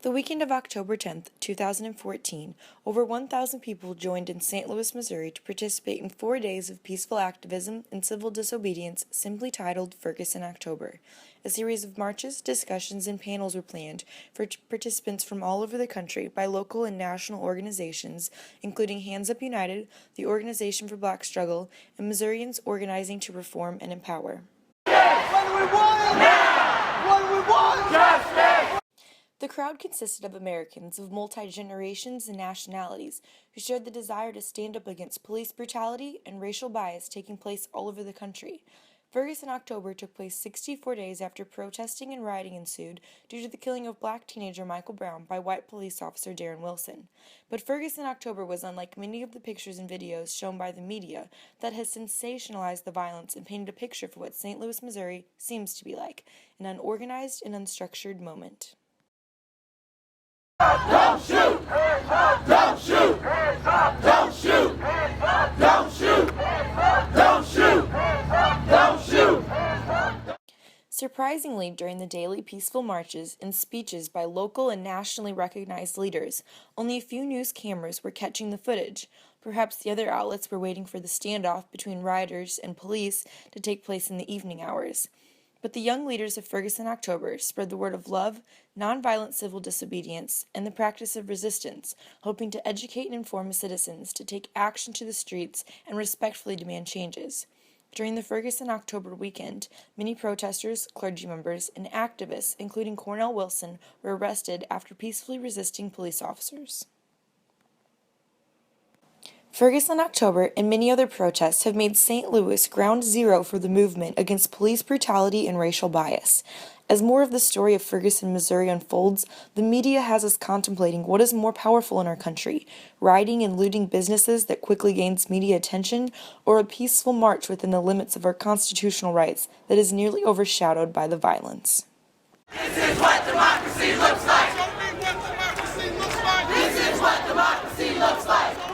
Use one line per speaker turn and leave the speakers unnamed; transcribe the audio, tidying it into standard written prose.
The weekend of October 10, 2014, over 1,000 people joined in St. Louis, Missouri to participate in 4 days of peaceful activism and civil disobedience simply titled Ferguson October. A series of marches, discussions, and panels were planned for participants from all over the country by local and national organizations, including Hands Up United, the Organization for Black Struggle, and Missourians organizing to reform and empower.
What do we want? Now! What do we want? Justice!
The crowd consisted of Americans of multi-generations and nationalities who shared the desire to stand up against police brutality and racial bias taking place all over the country. Ferguson October took place 64 days after protesting and rioting ensued due to the killing of black teenager Michael Brown by white police officer Darren Wilson. But Ferguson October was unlike many of the pictures and videos shown by the media that has sensationalized the violence and painted a picture for what St. Louis, Missouri seems to be like, an unorganized and unstructured moment.
Don't shoot! Don't shoot! Don't shoot! Don't shoot! Don't shoot! Don't shoot!
Surprisingly, during the daily peaceful marches and speeches by local and nationally recognized leaders, only a few news cameras were catching the footage. Perhaps the other outlets were waiting for the standoff between rioters and police to take place in the evening hours. But the young leaders of Ferguson October spread the word of love, nonviolent civil disobedience, and the practice of resistance, hoping to educate and inform citizens to take action to the streets and respectfully demand changes. During the Ferguson October weekend, many protesters, clergy members, and activists, including Cornell Wilson, were arrested after peacefully resisting police officers. Ferguson October and many other protests have made St. Louis ground zero for the movement against police brutality and racial bias. As more of the story of Ferguson, Missouri unfolds, the media has us contemplating what is more powerful in our country, rioting and looting businesses that quickly gains media attention, or a peaceful march within the limits of our constitutional rights that is nearly overshadowed by the violence.
This is what democracy looks like! This is what democracy looks like!